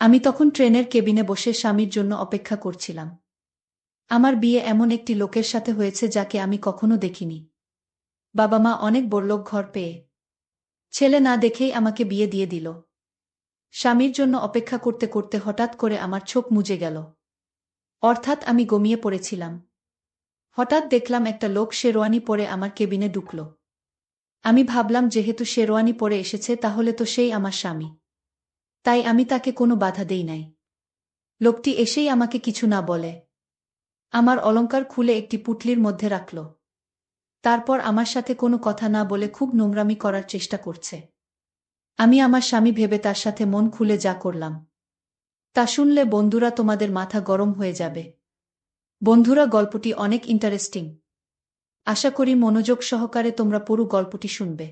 আমি তখন ট্রেনের কেবিনে বসে স্বামীর জন্য অপেক্ষা করছিলাম। আমার বিয়ে এমন একটি লোকের সাথে হয়েছে যাকে আমি কখনো দেখিনি। বাবা মা অনেক বড়লোক ঘর পেয়ে ছেলে না দেখেই আমাকে বিয়ে দিয়ে দিল। স্বামীর জন্য অপেক্ষা করতে করতে হঠাৎ করে আমার চোখ মুজে গেল। অর্থাৎ আমি ঘুমিয়ে পড়েছিলাম। হঠাৎ দেখলাম একটা লোক শেরওয়ানি পরে আমার কেবিনে ঢুকল। আমি ভাবলাম যেহেতু শেরওয়ানি পরে এসেছে তাহলে তো সেই আমার স্বামী। তাই আমি তাকে কোনো বাধা দেই নাই। লোকটি এসেই আমাকে কিছু না বলে আমার অলংকার খুলে একটি পুটলির মধ্যে রাখল। তারপর আমার সাথে কোনো কথা না বলে খুব নোংরামি করার চেষ্টা করছে। আমি আমার স্বামী ভেবে তার সাথে মন খুলে যা করলাম তা শুনলে বন্ধুরা তোমাদের মাথা গরম হয়ে যাবে। বন্ধুরা, গল্পটি অনেক ইন্টারেস্টিং। আশা করি মনোযোগ সহকারে তোমরা পুরো গল্পটি শুনবে।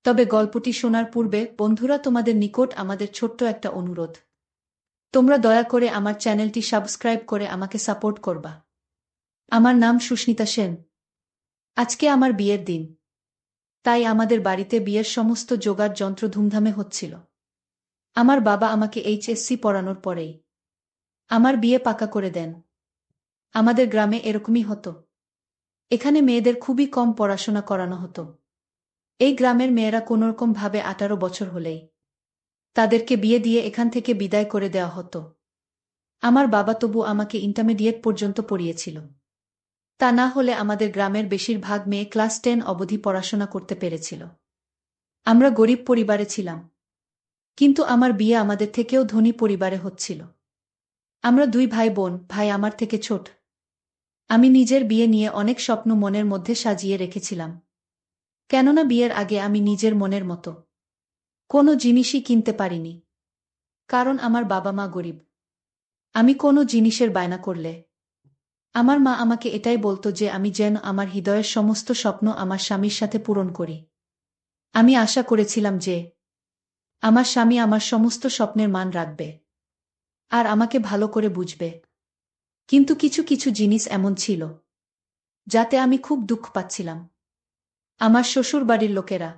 তবে গল্পটি শোনার পূর্বে বন্ধুরা, তোমাদের নিকট আমাদের ছোট্ট একটা অনুরোধ। তোমরা দয়া করে আমার চ্যানেলটি সাবস্ক্রাইব করে আমাকে সাপোর্ট করবা। আমার নাম সুস্মিতা সেন। আজকে আমার বিয়ের দিন। তাই আমাদের বাড়িতে বিয়ের সমস্ত জোগাড় যন্ত্র ধুমধামে হচ্ছিল। আমার বাবা আমাকে এইচএসসি পড়ানোর পরেই আমার বিয়ে পাকা করে দেন। আমাদের গ্রামে এরকমই হতো। এখানে মেয়েদের খুবই কম পড়াশোনা করানো হতো। এই গ্রামের মেয়েরা কোনোরকম ভাবে 18 বছর হলেই তাদেরকে বিয়ে দিয়ে এখান থেকে বিদায় করে দেওয়া হতো। আমার বাবা তবু আমাকে ইন্টারমিডিয়েট পর্যন্ত পড়িয়েছিল। তা না হলে আমাদের গ্রামের বেশিরভাগ মেয়ে ক্লাস 10 অবধি পড়াশোনা করতে পেরেছিল। আমরা গরিব পরিবারে ছিলাম, কিন্তু আমার বিয়ে আমাদের থেকেও ধনী পরিবারে হচ্ছিল। আমরা 2 ভাই বোন, ভাই আমার থেকে ছোট। আমি নিজের বিয়ে নিয়ে অনেক স্বপ্ন মনের মধ্যে সাজিয়ে রেখেছিলাম। কেননা বিয়ের আগে আমি নিজের মনের মতো কোনো জিনিসই কিনতে পারিনি। কারণ আমার বাবা মা গরিব। আমি কোনো জিনিসের বায়না করলে আমার মা আমাকে এটাই বলতো যে আমি যেন আমার হৃদয়ের সমস্ত স্বপ্ন আমার স্বামীর সাথে পূরণ করি। আমি আশা করেছিলাম যে আমার স্বামী আমার সমস্ত স্বপ্নের মান রাখবে আর আমাকে ভালো করে বুঝবে। কিন্তু কিছু কিছু জিনিস এমন ছিল যাতে আমি খুব দুঃখ পাচ্ছিলাম। আমার শ্বশুর বাড়ির লোকেরা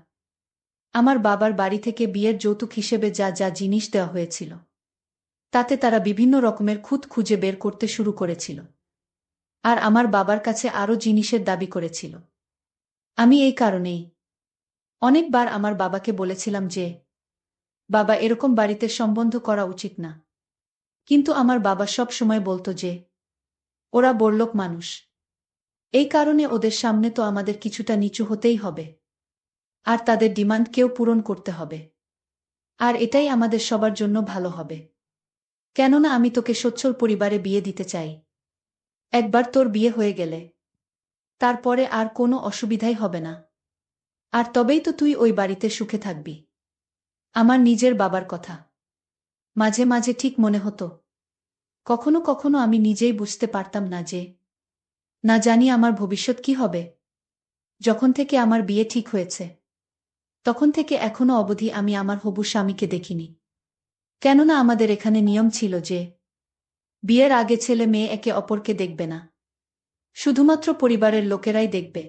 আমার বাবার বাড়ি থেকে বিয়ের যৌতুক হিসেবে যা যা জিনিস দেওয়া হয়েছিল তাতে তারা বিভিন্ন রকমের খুঁত খুঁজে বের করতে শুরু করেছিল। আর আমার বাবার কাছে আরও জিনিসের দাবি করেছিল। আমি এই কারণেই অনেকবার আমার বাবাকে বলেছিলাম যে বাবা, এরকম বাড়িতে সম্বন্ধ করা উচিত না। কিন্তু আমার বাবা সব সময় বলতো যে ওরা বড়লোক মানুষ, এই কারণে ওদের সামনে তো আমাদের কিছুটা নিচু হতেই হবে, আর তাদের ডিমান্ডকেও পূরণ করতে হবে। আর এটাই আমাদের সবার জন্য ভালো হবে। কেননা আমি তোকে সচ্ছল পরিবারে বিয়ে দিতে চাই। একবার তোর বিয়ে হয়ে গেলে তারপরে আর কোনো অসুবিধাই হবে না। আর তবেই তো তুই ওই বাড়িতে সুখে থাকবি। আমার নিজের বাবার কথা মাঝে মাঝে ঠিক মনে হতো। কখনো কখনো আমি নিজেই বুঝতে পারতাম না যে না জানি আমার ভবিষ্যৎ কি হবে। যখন থেকে আমার বিয়ে ঠিক হয়েছে তখন থেকে এখনো অবধি আমি আমার হবু স্বামীকে দেখিনি। কেননা আমাদের এখানে নিয়ম ছিল যে বিয়ের আগে ছেলে মেয়ে একে অপরকে দেখবে না, শুধুমাত্র পরিবারের লোকেরাই দেখবে,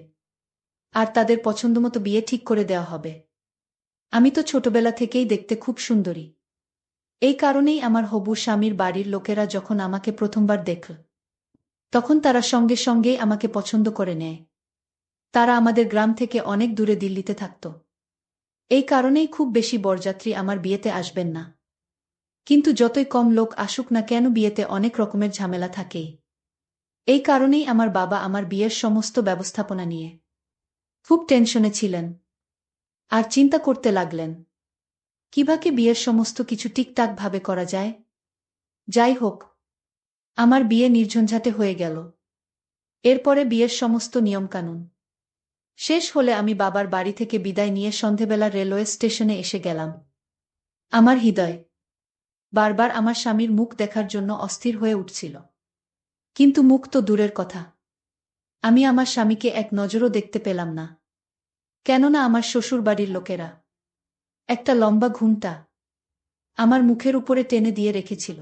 আর তাদের পছন্দমতো বিয়ে ঠিক করে দেওয়া হবে। আমি তো ছোটবেলা থেকেই দেখতে খুব সুন্দরী। এই কারণেই আমার হবু স্বামীর বাড়ির লোকেরা যখন আমাকে প্রথমবার দেখল তখন তারা সঙ্গে সঙ্গেই আমাকে পছন্দ করে নেয়। তারা আমাদের গ্রাম থেকে অনেক দূরে দিল্লিতে থাকত। এই কারণেই খুব বেশি বরযাত্রী আমার বিয়েতে আসবেন না। কিন্তু যতই কম লোক আসুক না কেন বিয়েতে অনেক রকমের ঝামেলা থাকেই। এই কারণেই আমার বাবা আমার বিয়ের সমস্ত ব্যবস্থাপনা নিয়ে খুব টেনশনে ছিলেন আর চিন্তা করতে লাগলেন কিভাবে বিয়ের সমস্ত কিছু ঠিকঠাকভাবে করা যায়। যাই হোক, আমার বিয়ে নির্ঝঞ্ঝাটে হয়ে গেল। এরপরে বিয়ের সমস্ত নিয়মকানুন শেষ হলে আমি বাবার বাড়ি থেকে বিদায় নিয়ে সন্ধেবেলা রেলওয়ে স্টেশনে এসে গেলাম। আমার হৃদয় বারবার আমার স্বামীর মুখ দেখার জন্য অস্থির হয়ে উঠছিল। কিন্তু মুখ তো দূরের কথা, আমি আমার স্বামীকে এক নজরও দেখতে পেলাম না। কেননা আমার শ্বশুর বাড়ির লোকেরা একটা লম্বা ঘুমটা আমার মুখের উপরে টেনে দিয়ে রেখেছিল।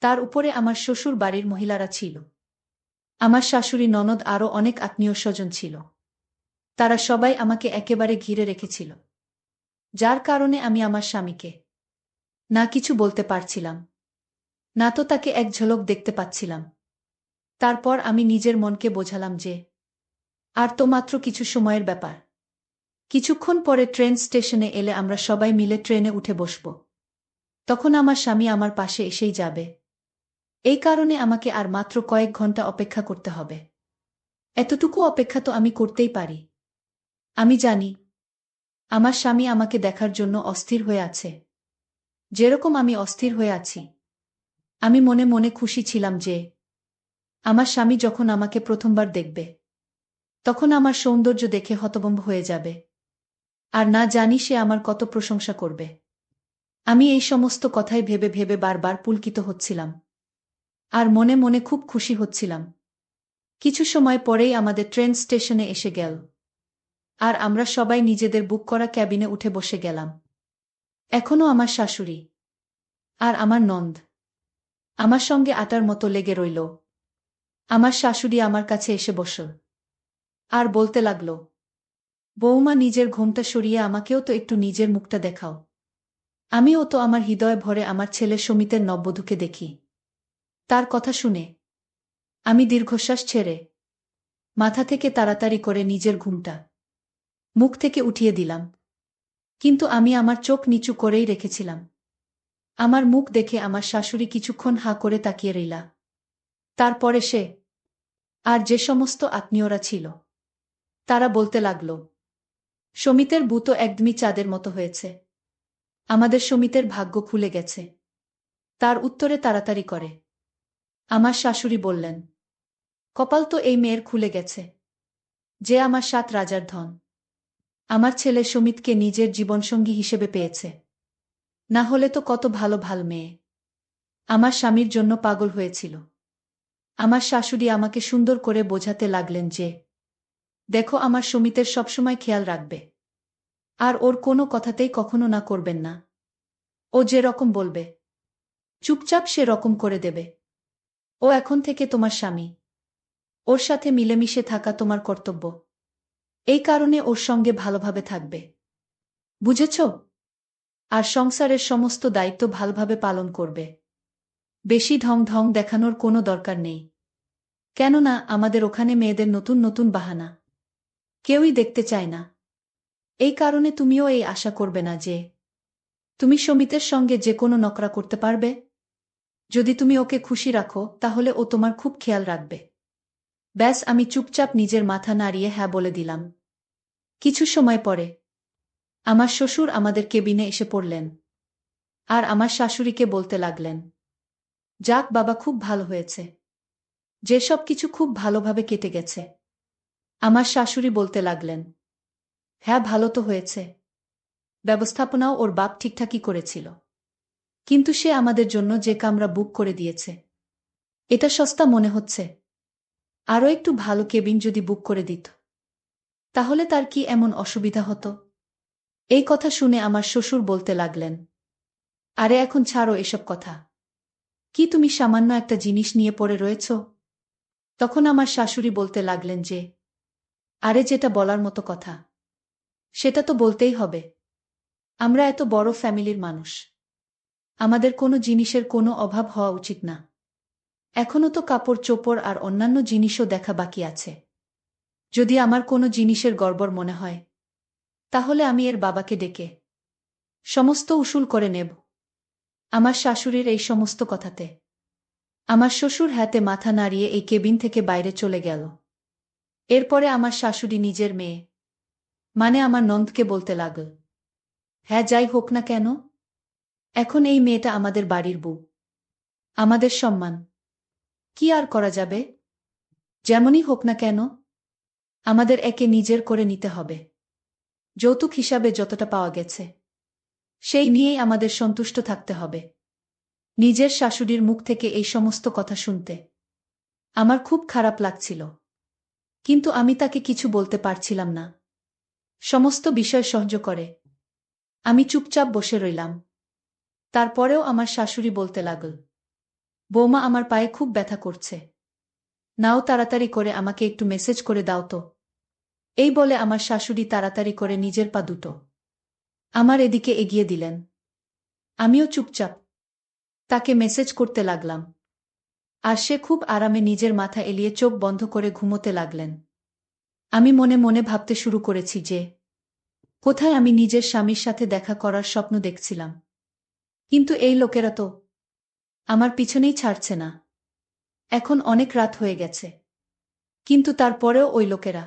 তার উপরে আমার শ্বশুর বাড়ির মহিলারা ছিল, আমার শাশুড়ি, ননদ, আরও অনেক আত্মীয় স্বজন ছিল। তারা সবাই আমাকে একেবারে ঘিরে রেখেছিল, যার কারণে আমি আমার স্বামীকে না কিছু বলতে পারছিলাম, না তো তাকে এক ঝলক দেখতে পাচ্ছিলাম। তারপর আমি নিজের মনকে বোঝালাম যে আর তো মাত্র কিছু সময়ের ব্যাপার। কিছুক্ষণ পরে ট্রেন স্টেশনে এলে আমরা সবাই মিলে ট্রেনে উঠে বসব। তখন আমার স্বামী আমার পাশে এসেই যাবে। এই কারণে আমাকে আর মাত্র কয়েক ঘন্টা অপেক্ষা করতে হবে। এতটুকু অপেক্ষা তো আমি করতেই পারি। আমি জানি আমার স্বামী আমাকে দেখার জন্য অস্থির হয়ে আছে, যেরকম আমি অস্থির হয়ে আছি। আমি মনে মনে খুশি ছিলাম যে আমার স্বামী যখন আমাকে প্রথমবার দেখবে তখন আমার সৌন্দর্য দেখে হতভম্ব হয়ে যাবে, আর না জানি সে আমার কত প্রশংসা করবে। আমি এই সমস্ত কথাই ভেবে ভেবে বারবার পুলকিত হচ্ছিলাম, আর মনে মনে খুব খুশি হচ্ছিলাম। কিছু সময় পরেই আমাদের ট্রেন স্টেশনে এসে গেল, আর আমরা সবাই নিজেদের বুক করা ক্যাবিনে উঠে বসে গেলাম। এখনো আমার শাশুড়ি আর আমার নন্দ আমার সঙ্গে আটার মতো লেগে রইল। আমার শাশুড়ি আমার কাছে এসে বসল আর বলতে লাগল, বৌমা, নিজের ঘোমটা সরিয়ে আমাকেও তো একটু নিজের মুখটা দেখাও। আমিও তো আমার হৃদয় ভরে আমার ছেলে সমিতের নববধূকে দেখি। তার কথা শুনে আমি দীর্ঘশ্বাস ছেড়ে মাথা থেকে তাড়াতাড়ি করে নিজের ঘুমটা মুখ থেকে উঠিয়ে দিলাম। কিন্তু আমি আমার চোখ নিচু করেই রেখেছিলাম। আমার মুখ দেখে আমার শাশুড়ি কিছুক্ষণ হাঁ করে তাকিয়ে রইলা। তারপরে সে আর যে সমস্ত আত্মীয়রা ছিল তারা বলতে লাগল, সমিতের বউ তো একদমই চাঁদের মতো হয়েছে। আমাদের সমিতের ভাগ্য খুলে গেছে। তার উত্তরে তাড়াতাড়ি করে আমার শাশুড়ি বললেন, কপাল তো এই মেয়ের খুলে গেছে, যে আমার 7 রাজার ধন আমার ছেলে সমিতকে নিজের জীবনসঙ্গী হিসেবে পেয়েছে। না হলে তো কত ভালো ভাল মেয়ে আমার স্বামীর জন্য পাগল হয়েছিল। আমার শাশুড়ি আমাকে সুন্দর করে বোঝাতে লাগলেন যে দেখো, আমার সমিতের সবসময় খেয়াল রাখবে, আর ওর কোনো কথাতেই কখনো না করবেন না। ও যে রকম বলবে চুপচাপ সে রকম করে দেবে। ও এখন থেকে তোমার স্বামী, ওর সাথে মিলেমিশে থাকা তোমার কর্তব্য। এই কারণে ওর সঙ্গে ভালোভাবে থাকবে, বুঝেছ? আর সংসারের সমস্ত দায়িত্ব ভালোভাবে পালন করবে। বেশি ঢং ঢং দেখানোর কোনো দরকার নেই, কেননা আমাদের ওখানে মেয়েদের নতুন নতুন বাহানা কেউই দেখতে চায় না। এই কারণে তুমিও এই আশা করবে না যে তুমি সমিতের সঙ্গে যে কোনো নকরা করতে পারবে। যদি তুমি ওকে খুশি রাখো তাহলে ও তোমার খুব খেয়াল রাখবে। ব্যাস, আমি চুপচাপ নিজের মাথা নাড়িয়ে হ্যাঁ বলে দিলাম। কিছু সময় পরে আমার শ্বশুর আমাদের কেবিনে এসে পড়লেন, আর আমার শাশুড়িকে বলতে লাগলেন, যাক বাবা, খুব ভালো হয়েছে, যেসব কিছু খুব ভালোভাবে কেটে গেছে। আমার শাশুড়ি বলতে লাগলেন, হ্যাঁ ভালো তো হয়েছে, ব্যবস্থাপনাও ওর বাপ ঠিকঠাকই করেছিল। কিন্তু সে আমাদের জন্য যে কামরা বুক করে দিয়েছে এটা সস্তা মনে হচ্ছে। আরও একটু ভালো কেবিন যদি বুক করে দিত তাহলে তার কি এমন অসুবিধা হতো? এই কথা শুনে আমার শ্বশুর বলতে লাগলেন, আরে এখন ছাড়ো এসব কথা, কি তুমি সামান্য একটা জিনিস নিয়ে পড়ে রয়েছ? তখন আমার শাশুড়ি বলতে লাগলেন যে আরে, যেটা বলার মতো কথা সেটা তো বলতেই হবে। আমরা এত বড় ফ্যামিলির মানুষ, আমাদের কোনো জিনিসের কোনো অভাব হওয়া উচিত না। এখনো তো কাপড় চোপড় আর অন্যান্য জিনিসও দেখা বাকি আছে। যদি আমার কোনো জিনিসের গড়বড় মনে হয় তাহলে আমি এর বাবাকে ডেকে সমস্ত উসুল করে নেব। আমার শাশুড়ির এই সমস্ত কথাতে আমার শ্বশুর হাতে মাথা নাড়িয়ে এই কেবিন থেকে বাইরে চলে গেল। এরপরে আমার শাশুড়ি নিজের মেয়ে মানে আমার নন্দকে বলতে লাগল, হ্যাঁ যাই হোক না কেন, এখন এই মেয়েটা আমাদের বাড়ির বউ, আমাদের সম্মান কি আর করা যাবে? যেমনই হোক না কেন আমাদের একে নিজের করে নিতে হবে। যৌতুক হিসাবে যতটা পাওয়া গেছে সেই নিয়েই আমাদের সন্তুষ্ট থাকতে হবে। নিজের শাশুড়ির মুখ থেকে এই সমস্ত কথা শুনতে আমার খুব খারাপ লাগছিল, কিন্তু আমি তাকে কিছু বলতে পারছিলাম না। সমস্ত বিষয় সহ্য করে আমি চুপচাপ বসে রইলাম। তারপরেও আমার শাশুড়ি বলতে লাগল, বৌমা, আমার পায়ে খুব ব্যথা করছে, নাও তাড়াতাড়ি করে আমাকে একটু মেসেজ করে দাও তো। এই বলে আমার শাশুড়ি তাড়াতাড়ি করে নিজের পা দুটো আমার এদিকে এগিয়ে দিলেন। আমিও চুপচাপ তাকে মেসেজ করতে লাগলাম। আর সে খুব আরামে নিজের মাথা এলিয়ে চোখ বন্ধ করে ঘুমোতে লাগলেন। আমি মনে মনে ভাবতে শুরু করেছি যে কোথায় আমি নিজের স্বামীর সাথে দেখা করার স্বপ্ন দেখছিলাম, কিন্তু এই লোকেরা তো আমার পিছনেই ছাড়ছে না। এখন অনেক রাত হয়ে গেছে, কিন্তু তারপরেও ওই লোকেরা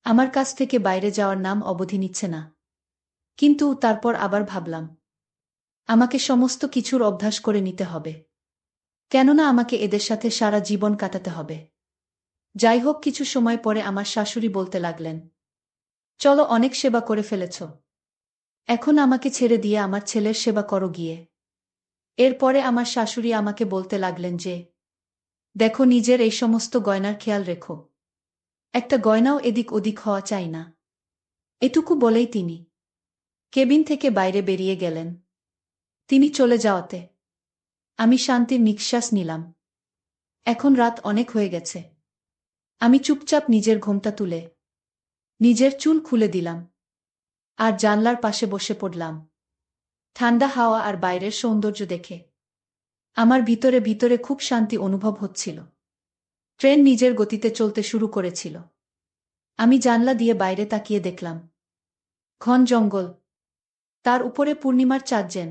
আমার কাছ থেকে বাইরে যাওয়ার নাম অবধি নিচ্ছে না। কিন্তু তারপর আবার ভাবলাম, আমাকে সমস্ত কিছুর অভ্যাস করে নিতে হবে, কেননা আমাকে এদের সাথে সারা জীবন কাটাতে হবে। যাই হোক, কিছু সময় পরে আমার শাশুড়ি বলতে লাগলেন, চলো, অনেক সেবা করে ফেলেছ, এখন আমাকে ছেড়ে দিয়ে আমার ছেলের সেবা করো গিয়ে। এরপরে আমার শাশুড়ি আমাকে বলতে লাগলেন যে দেখো, নিজের এই সমস্ত গয়নার খেয়াল রেখো, একটা গয়নাও এদিক ওদিক হওয়া চাই না। এটুকু বলেই তিনি কেবিন থেকে বাইরে বেরিয়ে গেলেন। তিনি চলে যাওয়াতে আমি শান্তির নিঃশ্বাস নিলাম। এখন রাত অনেক হয়ে গেছে। আমি চুপচাপ নিজের ঘোমটা তুলে নিজের চুল খুলে দিলাম আর জানলার পাশে বসে পড়লাম। ঠান্ডা হাওয়া আর বাইরের সৌন্দর্য দেখে আমার ভিতরে ভিতরে খুব শান্তি অনুভব হচ্ছিল। ট্রেন নিজের গতিতে চলতে শুরু করেছিল। আমি জানলা দিয়ে বাইরে তাকিয়ে দেখলাম ঘন জঙ্গল, তার উপরে পূর্ণিমার চাঁদ যেন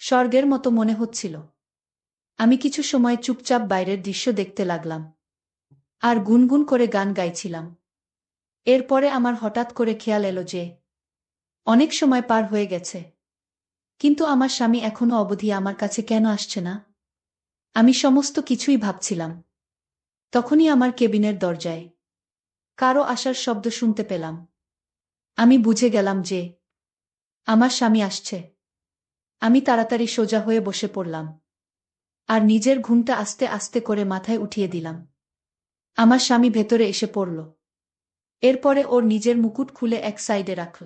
স্বর্গের মতো মনে হচ্ছিল। আমি কিছু সময় চুপচাপ বাইরের দৃশ্য দেখতে লাগলাম আর গুনগুন করে গান গাইছিলাম। এরপরে আমার হঠাৎ করে খেয়াল এলো যে অনেক সময় পার হয়ে গেছে, কিন্তু আমার স্বামী এখনো অবধি আমার কাছে কেন আসছে না? আমি সমস্ত কিছুই ভাবছিলাম। তখনই আমার কেবিনের দরজায় কারো আসার শব্দ শুনতে পেলাম। আমি বুঝে গেলাম যে আমার স্বামী আসছে। আমি তাড়াতাড়ি সোজা হয়ে বসে পড়লাম আর নিজের ঘুমটা আস্তে আস্তে করে মাথায় উঠিয়ে দিলাম। আমার স্বামী ভেতরে এসে পড়ল। এরপরে ওর নিজের মুকুট খুলে এক সাইডে রাখল।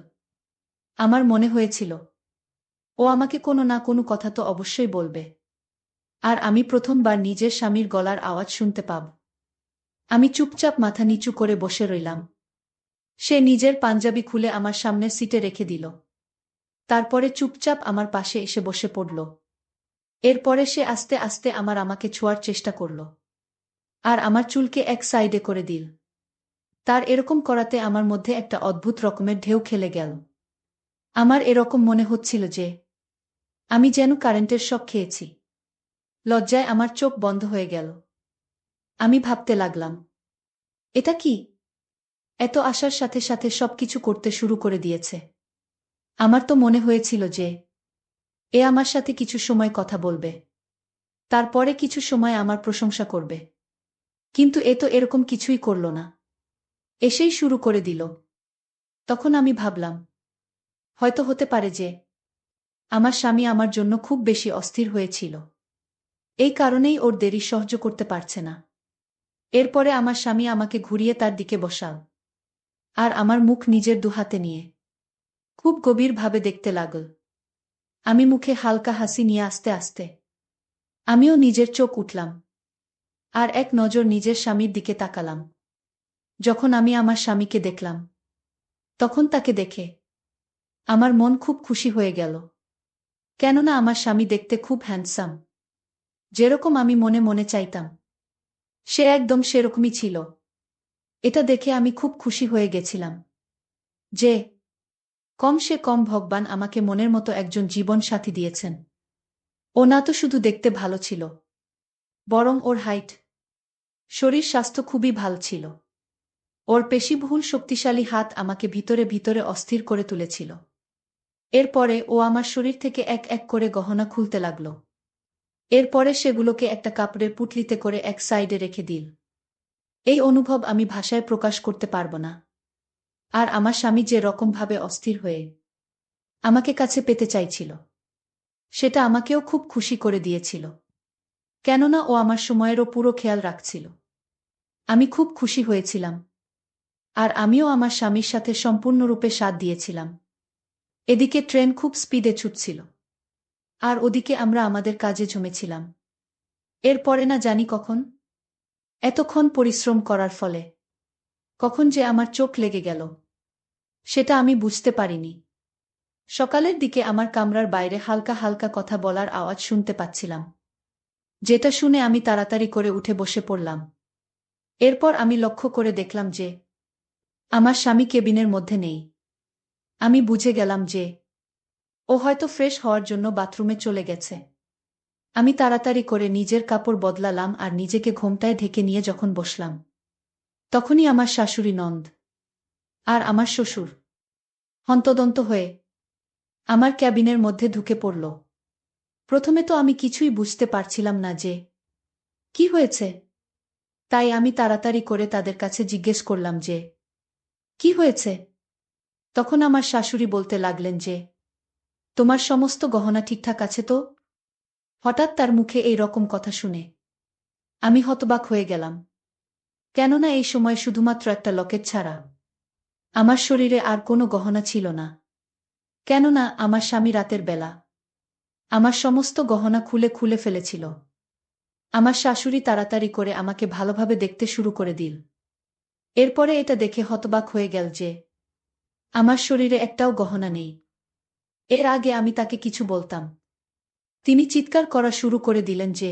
আমার মনে হয়েছিল ও আমাকে কোনো না কোনো কথা তো অবশ্যই বলবে, আর আমি প্রথমবার নিজের স্বামীর গলার আওয়াজ শুনতে পাব। আমি চুপচাপ মাথা নিচু করে বসে রইলাম। সে নিজের পাঞ্জাবি খুলে আমার সামনের সিটে রেখে দিল। তারপরে চুপচাপ আমার পাশে এসে বসে পড়ল। এরপরে সে আস্তে আস্তে আমাকে ছোঁয়ার চেষ্টা করল আর আমার চুলকে এক সাইডে করে দিল। তার এরকম করাতে আমার মধ্যে একটা অদ্ভুত রকমের ঢেউ খেলে গেল। আমার এরকম মনে হচ্ছিল যে আমি যেন কারেন্টের শক খেয়েছি। লজ্জায় আমার চোখ বন্ধ হয়ে গেল। আমি ভাবতে লাগলাম, এটা কি? এত আশার সাথে সাথে সবকিছু করতে শুরু করে দিয়েছে। আমার তো মনে হয়েছিল যে এ আমার সাথে কিছু সময় কথা বলবে, তারপরে কিছু সময় আমার প্রশংসা করবে, কিন্তু এ তো এরকম কিছুই করল না, এসেই শুরু করে দিল। তখন আমি ভাবলাম, হয়তো হতে পারে যে আমার স্বামী আমার জন্য খুব বেশি অস্থির হয়েছিল, এই কারণেই ওর দেরি সহ্য করতে পারছে না। এরপরে আমার স্বামী আমাকে ঘুরিয়ে তার দিকে বসাল আর আমার মুখ নিজের দুহাতে নিয়ে খুব গভীরভাবে দেখতে লাগল। আমি মুখে হালকা হাসি নিয়ে আস্তে আস্তে আমিও নিজের চোখ উঠলাম আর এক নজর নিজের স্বামীর দিকে তাকালাম। যখন আমি আমার স্বামীকে দেখলাম, তখন তাকে দেখে আমার মন খুব খুশি হয়ে গেল, কেননা আমার স্বামী দেখতে খুব হ্যান্ডসাম। যেরকম আমি মনে মনে চাইতাম সে একদম সেরকমই ছিল। এটা দেখে আমি খুব খুশি হয়ে গেছিলাম যে কম সে কম ভগবান আমাকে মনের মতো একজন জীবন সাথী দিয়েছেন। ও না তো শুধু দেখতে ভালো ছিল, বরং ওর হাইট, শরীর স্বাস্থ্য খুবই ভালো ছিল। ওর পেশিবহুল শক্তিশালী হাত আমাকে ভিতরে ভিতরে অস্থির করে তুলেছিল। এরপরে ও আমার শরীর থেকে এক এক করে গহনা খুলতে লাগল। এরপরে সেগুলোকে একটা কাপড়ের পুঁটলিতে করে এক সাইডে রেখে দিল। এই অনুভব আমি ভাষায় প্রকাশ করতে পারব না। আর আমার স্বামী যে রকমভাবে অস্থির হয়ে আমাকে কাছে পেতে চাইছিল, সেটা আমাকেও খুব খুশি করে দিয়েছিল, কেননা ও আমার সময়েরও পুরো খেয়াল রাখছিল। আমি খুব খুশি হয়েছিলাম, আর আমিও আমার স্বামীর সাথে সম্পূর্ণরূপে সাথ দিয়েছিলাম। এদিকে ট্রেন খুব স্পিডে ছুটছিল, আর ওদিকে আমরা আমাদের কাজে জমেছিলাম। এরপরে না জানি কখন, এতক্ষণ পরিশ্রম করার ফলে কখন যে আমার চোখ লেগে গেল, সেটা আমি বুঝতে পারিনি। সকালের দিকে আমার কামরার বাইরে হালকা হালকা কথা বলার আওয়াজ শুনতে পাচ্ছিলাম, যেটা শুনে আমি তাড়াতাড়ি করে উঠে বসে পড়লাম। এরপর আমি লক্ষ্য করে দেখলাম যে আমার স্বামী কেবিনের মধ্যে নেই। আমি বুঝে গেলাম যে ও হয়তো ফ্রেশ হওয়ার জন্য বাথরুমে চলে গেছে। আমি তাড়াতাড়ি করে নিজের কাপড় বদলালাম আর নিজেকে ঘোমটায় ঢেকে নিয়ে যখন বসলাম, তখনই আমার শাশুড়ি নন্দ আর আমার শ্বশুর হন্তদন্ত হয়ে আমার ক্যাবিনের মধ্যে ঢুকে পড়ল। প্রথমে তো আমি কিছুই বুঝতে পারছিলাম না যে কি হয়েছে, তাই আমি তাড়াতাড়ি করে তাদের কাছে জিজ্ঞেস করলাম যে কি হয়েছে। তখন আমার শাশুড়ি বলতে লাগলেন যে তোমার সমস্ত গহনা ঠিকঠাক আছে তো? হঠাৎ তার মুখে এই রকম কথা শুনে আমি হতবাক হয়ে গেলাম, কেননা এই সময় শুধুমাত্র একটা লকেট ছাড়া আমার শরীরে আর কোনো গহনা ছিল না। কেননা আমার স্বামী রাতের বেলা আমার সমস্ত গহনা খুলে খুলে ফেলেছিল। আমার শাশুড়ি তাড়াতাড়ি করে আমাকে ভালোভাবে দেখতে শুরু করে দিল। এরপরে এটা দেখে হতবাক হয়ে গেল যে আমার শরীরে একটাও গহনা নেই। এর আগে আমি তাকে কিছু বলতাম, তিনি চিৎকার করা শুরু করে দিলেন যে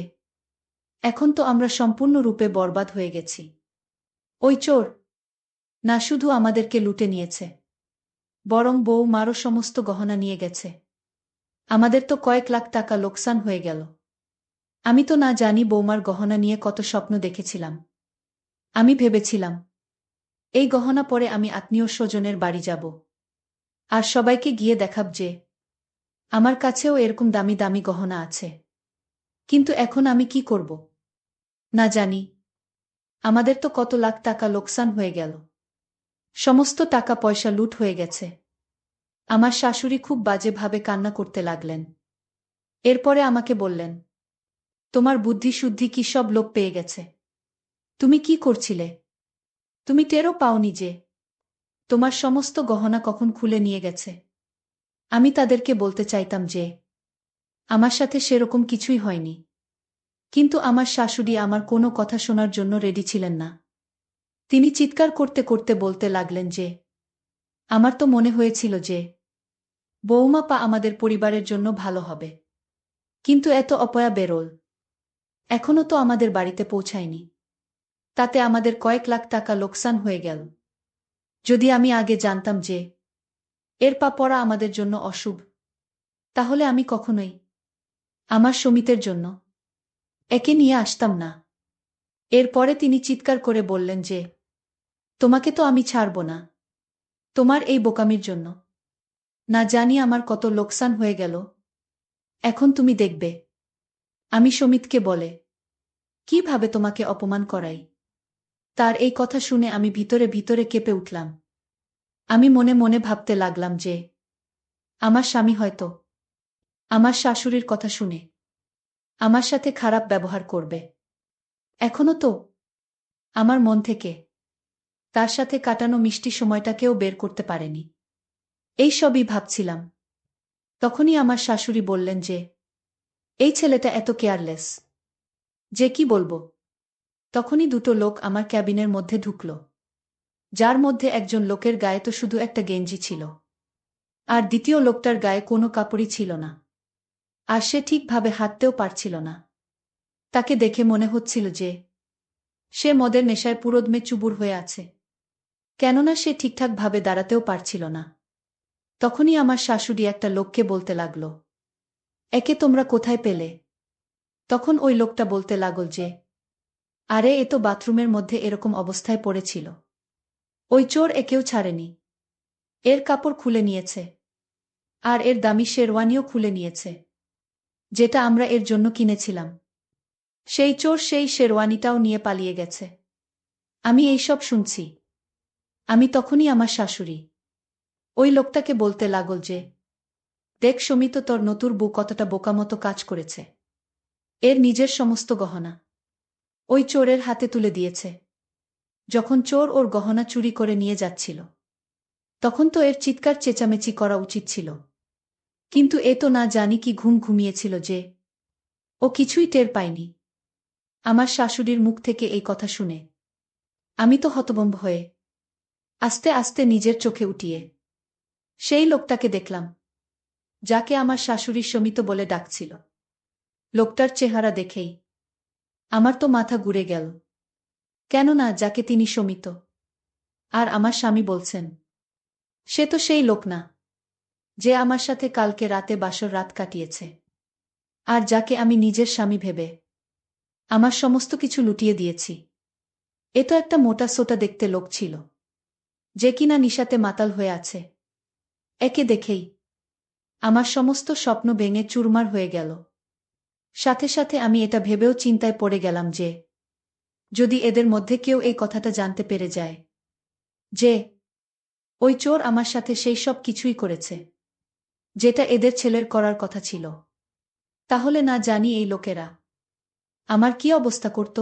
এখন তো আমরা সম্পূর্ণরূপে বরবাদ হয়ে গেছি। ওই চোর না শুধু আমাদেরকে লুটে নিয়েছে, বরং বউমারও সমস্ত গহনা নিয়ে গেছে। আমাদের তো কয়েক লাখ টাকা লোকসান হয়ে গেল। আমি তো না জানি বৌমার গহনা নিয়ে কত স্বপ্ন দেখেছিলাম। আমি ভেবেছিলাম এই গহনা পরে আমি আত্মীয় স্বজনের বাড়ি যাব আর সবাইকে গিয়ে দেখাব যে আমার কাছেও এরকম দামি দামি গহনা আছে। কিন্তু এখন আমি কি করব না জানি। আমাদের তো কত লাখ টাকা লোকসান হয়ে গেল, সমস্ত টাকা পয়সা লুট হয়ে গেছে। আমার শাশুড়ি খুব বাজেভাবে কান্না করতে লাগলেন। এরপরে আমাকে বললেন, তোমার বুদ্ধি শুদ্ধি কি সব লোপ পেয়ে গেছে? তুমি কি করছিলে? তুমি টেরও পাওনি যে তোমার সমস্ত গহনা কখন খুলে নিয়ে গেছে? আমি তাদেরকে বলতে চাইতাম যে আমার সাথে সেরকম কিছুই হয়নি, কিন্তু আমার শাশুড়ি আমার কোনো কথা শোনার জন্য রেডি ছিলেন না। তিনি চিৎকার করতে করতে বলতে লাগলেন যে আমার তো মনে হয়েছিল যে বৌমা পা আমাদের পরিবারের জন্য ভালো হবে, কিন্তু এত অপয়া বেরোল, এখনো তো আমাদের বাড়িতে পৌঁছায়নি, তাতে আমাদের কয়েক লাখ টাকা লোকসান হয়ে গেল। যদি আমি আগে জানতাম যে এর পা পড়া আমাদের জন্য অশুভ, তাহলে আমি কখনোই আমার সমিতের জন্য একে নিয়ে আসতাম না। এরপরে তিনি চিৎকার করে বললেন যে তোমাকে তো আমি ছাড়ব না, তোমার এই বোকামির জন্য না জানি আমার কত লোকসান হয়ে গেল। এখন তুমি দেখবে আমি সমিতকে বলে কিভাবে তোমাকে অপমান করাই। তার এই কথা শুনে আমি ভিতরে ভিতরে কেঁপে উঠলাম। আমি মনে মনে ভাবতে লাগলাম যে আমার স্বামী হয়তো আমার শাশুড়ির কথা শুনে আমার সাথে খারাপ ব্যবহার করবে। এখনো তো আমার মন থেকে তার সাথে কাটানো মিষ্টি সময়টাকেও বের করতে পারেনি। এই সবই ভাবছিলাম, তখনই আমার শাশুড়ি বললেন যে এই ছেলেটা এত কেয়ারলেস যে কি বলবো। তখনই দুটো লোক আমার ক্যাবিনের মধ্যে ঢুকল, যার মধ্যে একজন লোকের গায়ে তো শুধু একটা গেঞ্জি ছিল, আর দ্বিতীয় লোকটার গায়ে কোনো কাপড়ই ছিল না, আর সে ঠিকভাবে হাঁটতেও পারছিল না। তাকে দেখে মনে হচ্ছিল যে সে মদের নেশায় পুরোদমে চুবুর হয়ে আছে, কেননা সে ঠিকঠাকভাবে দাঁড়াতেও পারছিল না। তখনই আমার শাশুড়ি একটা লোককে বলতে লাগল, একে তোমরা কোথায় পেলে? তখন ওই লোকটা বলতে লাগল যে আরে এ তো বাথরুমের মধ্যে এরকম অবস্থায় পড়েছিল, ওই চোর একেও ছাড়েনি, এর কাপড় খুলে নিয়েছে, আর এর দামি শেরওয়ানিও খুলে নিয়েছে, যেটা আমরা এর জন্য কিনেছিলাম। সেই চোর সেই শেরওয়ানিটাও নিয়ে পালিয়ে গেছে। আমি এইসব শুনছি। আমি তখনই আমার শাশুড়ি ওই লোকটাকে বলতে লাগল যে দেখ সমিত, তোর নতুন বউ কতটা বোকামতো কাজ করেছে। এর নিজের সমস্ত গহনা ওই চোরের হাতে তুলে দিয়েছে। যখন চোর ওর গহনা চুরি করে নিয়ে যাচ্ছিল, তখন তো এর চিৎকার চেঁচামেচি করা উচিত ছিল, কিন্তু এ তো না জানি কি ঘুম ঘুমিয়েছিল যে ও কিছুই টের পায়নি। আমার শাশুড়ির মুখ থেকে এই কথা শুনে আমি তো হতভম্ব হয়ে আস্তে আস্তে নিজের চোখে উঠিয়ে সেই লোকটাকে দেখলাম। যাকে আমার শাশুড়ি সমিত বলে ডাকছিল। লোকটার চেহারা দেখেই আমার তো মাথা ঘুরে গেল। কেননা যাকে তিনি সমিত আর আমার স্বামী বলছেন, সে তো সেই লোক না যে আমার সাথে কালকে রাতে বাসর রাত কাটিয়েছে, আর যাকে আমি নিজের স্বামী ভেবে আমার সমস্ত কিছু লুটিয়ে দিয়েছি। এ তো একটা মোটা সোটা দেখতে লোক ছিল, যে কিনা নিশাতে মাতাল হয়ে আছে। একে দেখেই আমার সমস্ত স্বপ্ন ভেঙে চুরমার হয়ে গেল। সাথে সাথে আমি এটা ভেবেও চিন্তায় পড়ে গেলাম যে যদি এদের মধ্যে কেউ এই কথাটা জানতে পেরে যায় যে ওই চোর আমার সাথে সেই সব কিছুই করেছে যেটা এদের ছেলের করার কথা ছিল, তাহলে না জানি এই লোকেরা আমার কি অবস্থা করত।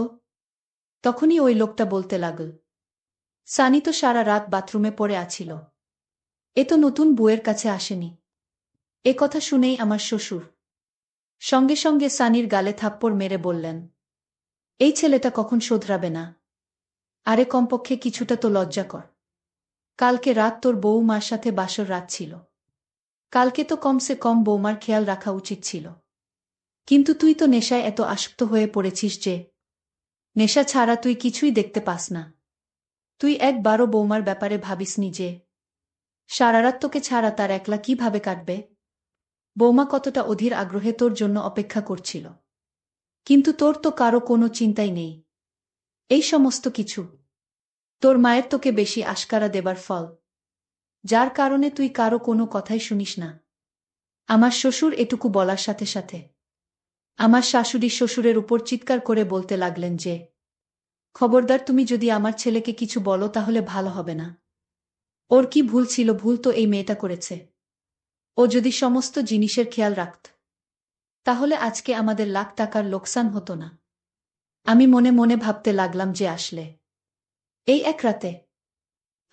তখনই ওই লোকটা বলতে লাগল, সানি তো সারা রাত বাথরুমে পড়ে আছিল, এ তো নতুন বউয়ের কাছে আসেনি। এ কথা শুনেই আমার শ্বশুর সঙ্গে সঙ্গে সানির গালে থাপ্পড় মেরে বললেন, এই ছেলেটা কখন শোধরাবে না? আরে কমপক্ষে কিছুটা তো লজ্জা কর। কালকে রাত তোর বউমার সাথে বাসর রাত ছিল, কালকে তো কমসে কম বৌমার খেয়াল রাখা উচিত ছিল। কিন্তু তুই তো নেশায় এত আসক্ত হয়ে পড়েছিস যে নেশা ছাড়া তুই কিছুই দেখতে পাস না। তুই একবারও বৌমার ব্যাপারে ভাবিসনি যে সারারাত তোকে ছাড়া তার একলা কিভাবে কাটবে? বৌমা কতটা অধীর আগ্রহে তোর জন্য অপেক্ষা করছিল, কিন্তু তোর তো কারো কোনো চিন্তাই নেই। এই সমস্ত কিছু তোর মায়ের তোকে বেশি আশকারা দেবার ফল, যার কারণে তুই কারো কোনো কথাই শুনিস না। আমার শ্বশুর এটুকু বলার সাথে সাথে আমার শাশুড়ি শ্বশুরের উপর চিৎকার করে বলতে লাগলেন যে খবরদার, তুমি যদি আমার ছেলেকে কিছু বলো তাহলে ভালো হবে না। ওর কি ভুল ছিল? ভুল তো এই মেয়েটা করেছে। ও যদি সমস্ত জিনিসের খেয়াল রাখত তাহলে আজকে আমাদের লাখ টাকার লোকসান হতো না। আমি মনে মনে ভাবতে লাগলাম যে আসলে এই এক রাতে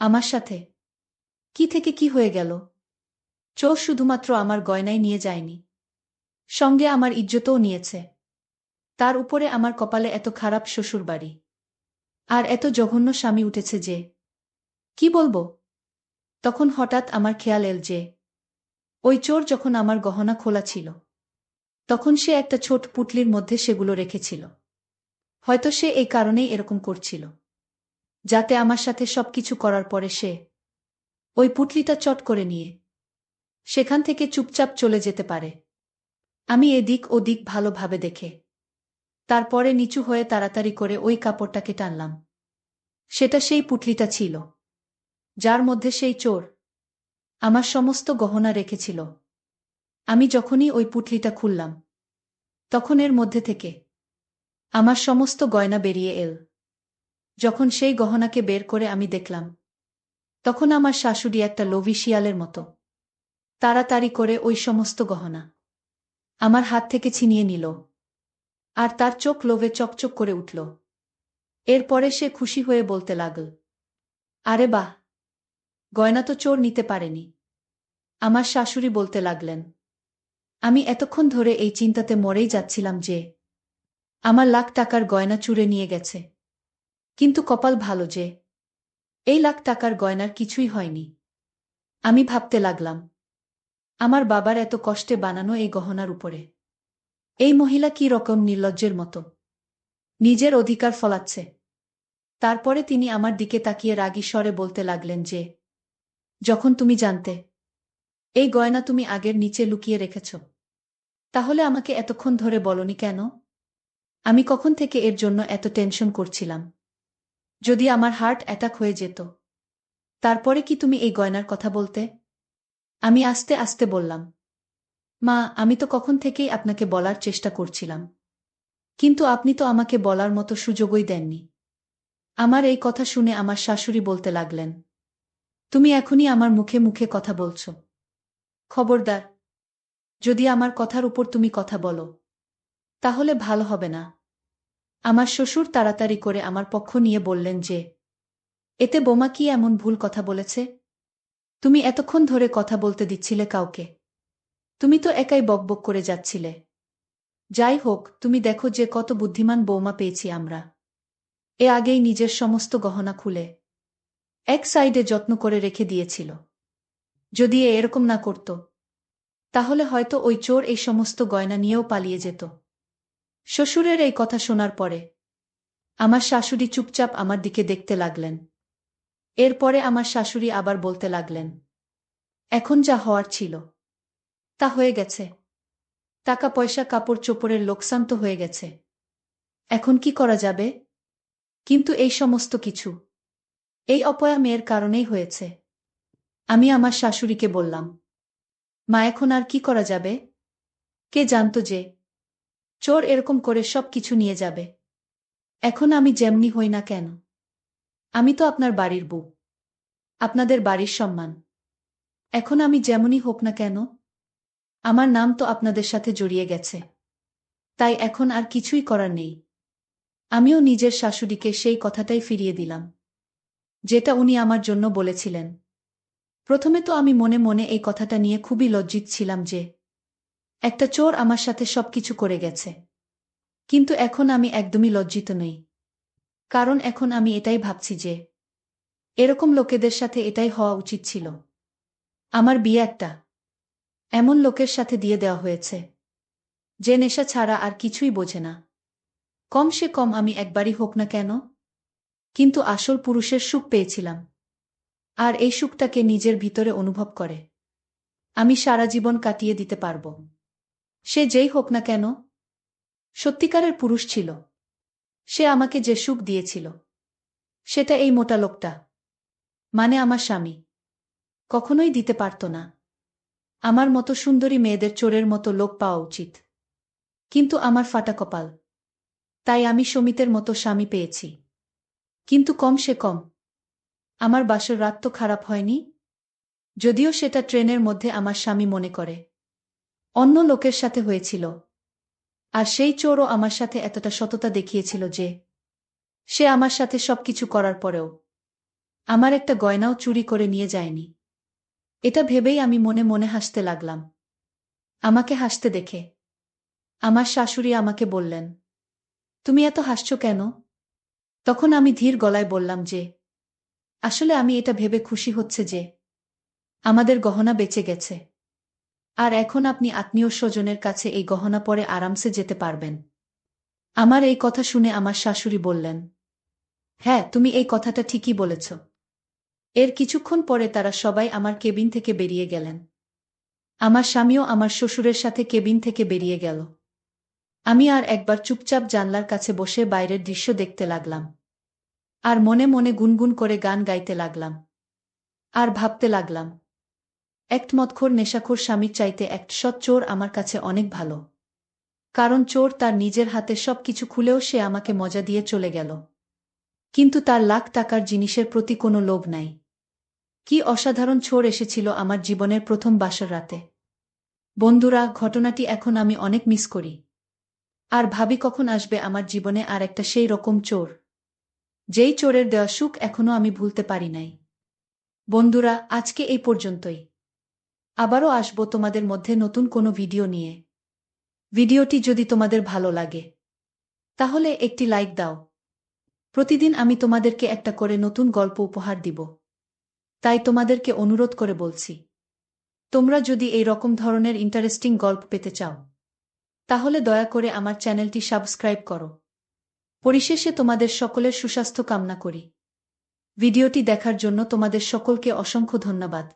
আমার সাথে কি থেকে কি হয়ে গেল। চোর শুধুমাত্র আমার গয়নাই নিয়ে যায়নি, সঙ্গে আমার ইজ্জতও নিয়েছে। তার উপরে আমার কপালে এত খারাপ শ্বশুরবাড়ি আর এত জঘন্য স্বামী উঠেছে যে কি বলবো। তখন হঠাৎ আমার খেয়াল এল যে ওই চোর যখন আমার গহনা খোলা ছিল তখন সে একটা ছোট পুটলির মধ্যে সেগুলো রেখেছিল। হয়তো সে এই কারণেই এরকম করছিল, যাতে আমার সাথে সবকিছু করার পরে সে ওই পুটলিটা চট করে নিয়ে সেখান থেকে চুপচাপ চলে যেতে পারে। আমি এদিক ওদিক ভালোভাবে দেখে তারপরে নিচু হয়ে তাড়াতাড়ি করে ওই কাপড়টাকে টানলাম। সেটা সেই পুটলিটা ছিল যার মধ্যে সেই চোর আমার সমস্ত গহনা রেখেছিল। আমি যখনই ওই পুটলিটা খুললাম তখন এর মধ্যে থেকে আমার সমস্ত গয়না বেরিয়ে এল। যখন সেই গহনাকে বের করে আমি দেখলাম তখন আমার শাশুড়ি একটা লোভী শিয়ালের মতো তাড়াতাড়ি করে ওই সমস্ত গহনা আমার হাত থেকে ছিনিয়ে নিল, আর তার চোখ লোভে চকচক করে উঠল। এরপরে সে খুশি হয়ে বলতে লাগল, আরে বাহ, গয়না তো চোর নিতে পারেনি। আমার শাশুড়ি বলতে লাগলেন, আমি এতক্ষণ ধরে এই চিন্তাতে মরেই যাচ্ছিলাম যে আমার লাখ টাকার গয়না চুরে নিয়ে গেছে, কিন্তু কপাল ভালো যে এই লাখ টাকার গয়নার কিছুই হয়নি। আমি ভাবতে লাগলাম, আমার বাবার এত কষ্টে বানানো এই গহনার উপরে এই মহিলা কি রকম নির্লজ্জের মতো নিজের অধিকার ফলাচ্ছে। তারপরে তিনি আমার দিকে তাকিয়ে রাগী স্বরে বলতে লাগলেন যে যখন তুমি জানতে এই গয়না তুমি আগের নিচে লুকিয়ে রেখেছ, তাহলে আমাকে এতক্ষণ ধরে বলনি কেন? আমি কখন থেকে এর জন্য এত টেনশন করছিলাম। যদি আমার হার্ট অ্যাটাক হয়ে যেত তারপরে কি তুমি এই গয়নার কথা বলতে? আমি আস্তে আস্তে বললাম, মা, আমি তো কখন থেকেই আপনাকে বলার চেষ্টা করছিলাম, কিন্তু আপনি তো আমাকে বলার মতো সুযোগই দেননি। আমার এই কথা শুনে আমার শাশুড়ি বলতে লাগলেন, তুমি এখনই আমার মুখে মুখে কথা বলছ। খবরদার, যদি আমার কথার উপর তুমি কথা বলো তাহলে ভালো হবে না। আমার শ্বশুর তাড়াতাড়ি করে আমার পক্ষ নিয়ে বললেন যে এতে বোমা কি এমন ভুল কথা বলেছে? তুমি এতক্ষণ ধরে কথা বলতে দিচ্ছিলে কাউকে? তুমি তো একাই বকবক করে যাচ্ছিলে। যাই হোক, তুমি দেখো যে কত বুদ্ধিমান বৌমা পেয়েছি আমরা। এ আগেই নিজের সমস্ত গহনা খুলে এক সাইডে যত্ন করে রেখে দিয়েছিল। যদি এরকম না করত তাহলে হয়তো ওই চোর এই সমস্ত গয়না নিয়েও পালিয়ে যেত। শ্বশুরের এই কথা শোনার পরে আমার শাশুড়ি চুপচাপ আমার দিকে দেখতে লাগলেন। এরপরে আমার শাশুড়ি আবার বলতে লাগলেন, এখন যা হওয়ার ছিল তা হয়ে গেছে। টাকা পয়সা কাপড় চোপড়ের লোকসান তো হয়ে গেছে। এখন কি করা যাবে? কিন্তু এই সমস্ত কিছু এই অপয়া মেয়ের কারণেই হয়েছে। আমি আমার শাশুড়িকে বললাম, মা এখন আর কি করা যাবে? কে জানত যে চোর এরকম করে সব কিছু নিয়ে যাবে। এখন আমি যেমনি হই না কেন, আমি তো আপনার বাড়ির বউ, আপনাদের বাড়ির সম্মান। এখন আমি যেমনই হোক না কেন, আমার নাম তো আপনাদের সাথে জড়িয়ে গেছে। তাই এখন আর কিছুই করার নেই। আমিও নিজের শাশুড়িকে সেই কথাটাই ফিরিয়ে দিলাম, যেটা উনি আমার জন্য বলেছিলেন। প্রথমে তো আমি মনে মনে এই কথাটা নিয়ে খুবই লজ্জিত ছিলাম যে একটা চোর আমার সাথে সবকিছু করে গেছে। কিন্তু এখন আমি একদমই লজ্জিত নই। কারণ এখন আমি এটাই ভাবছি যে এরকম লোকেদের সাথে এটাই হওয়া উচিত ছিল। আমার বিয়ে একটা এমন লোকের সাথে দিয়ে দেওয়া হয়েছে যে নেশা ছাড়া আর কিছুই বোঝে না। কম সে কম আমি একবারই হোক না কেন, কিন্তু আসল পুরুষের সুখ পেয়েছিলাম। আর এই সুখটাকে নিজের ভিতরে অনুভব করে আমি সারা জীবন কাটিয়ে দিতে পারব। সে যেই হোক না কেন, সত্যিকারের পুরুষ ছিল। সে আমাকে যে সুখ দিয়েছিল সেটা এই মোটা লোকটা, মানে আমার স্বামী, কখনোই দিতে পারত না। আমার মতো সুন্দরী মেয়েদের চোরের মতো লোক পাওয়া উচিত। কিন্তু আমার ফাটা কপাল, তাই আমি সমিতের মতো স্বামী পেয়েছি। কিন্তু কম সে কম আমার বাসর রাত তো খারাপ হয়নি। যদিও সেটা ট্রেনের মধ্যে আমার স্বামী মনে করে অন্য লোকের সাথে হয়েছিল। আর সেই চোরও আমার সাথে এতটা সততা দেখিয়েছিল যে সে আমার সাথে সবকিছু করার পরেও আমার একটা গয়নাও চুরি করে নিয়ে যায়নি। এটা ভেবেই আমি মনে মনে হাসতে লাগলাম। আমাকে হাসতে দেখে আমার শাশুড়ি আমাকে বললেন, তুমি এত হাসছো কেন? তখন আমি ধীর গলায় বললাম যে আসলে আমি এটা ভেবে খুশি হচ্ছে যে আমাদের গহনা বেঁচে গেছে। আর এখন আপনি আত্মীয় স্বজনের কাছে এই গহনা পরে আরামসে যেতে পারবেন। আমার এই কথা শুনে আমার শাশুড়ি বললেন, হ্যাঁ, তুমি এই কথাটা ঠিকই বলেছ। এর কিছুক্ষণ পরে তারা সবাই আমার কেবিন থেকে বেরিয়ে গেলেন। আমার স্বামীও আমার শ্বশুরের সাথে কেবিন থেকে বেরিয়ে গেল। আমি আর একবার চুপচাপ জানলার কাছে বসে বাইরের দৃশ্য দেখতে লাগলাম। আর মনে মনে গুনগুন করে গান গাইতে লাগলাম। আর ভাবতে লাগলাম, এক মদখোর নেশাখোর স্বামীর চাইতে এক সৎ চোর আমার কাছে অনেক ভালো। কারণ চোর তার নিজের হাতে সবকিছু খুলেও সে আমাকে মজা দিয়ে চলে গেল। কিন্তু তার লাখ টাকার জিনিসের প্রতি কোনো লোভ নাই। কি অসাধারণ চোর এসেছিল আমার জীবনের প্রথম বাসর রাতে। বন্ধুরা, ঘটনাটি এখন আমি অনেক মিস করি। আর ভাবি কখন আসবে আমার জীবনে আর একটা সেই রকম চোর, যেই চোরের দেওয়া সুখ এখনো আমি ভুলতে পারি নাই। বন্ধুরা, আজকে এই পর্যন্তই। আবারও আসবো তোমাদের মধ্যে নতুন কোনো ভিডিও নিয়ে। ভিডিওটি যদি তোমাদের ভালো লাগে তাহলে একটি লাইক দাও। প্রতিদিন আমি তোমাদেরকে একটা করে নতুন গল্প উপহার দিব। তাই তোমাদেরকে অনুরোধ করে বলছি, তোমরা যদি এই রকম ধরনের ইন্টারেস্টিং গল্প পেতে চাও তাহলে দয়া করে আমার চ্যানেলটি সাবস্ক্রাইব করো। পরিশেষে তোমাদের সকলের সুস্বাস্থ্য কামনা করি। ভিডিওটি দেখার জন্য তোমাদের সকলকে অসংখ্য ধন্যবাদ।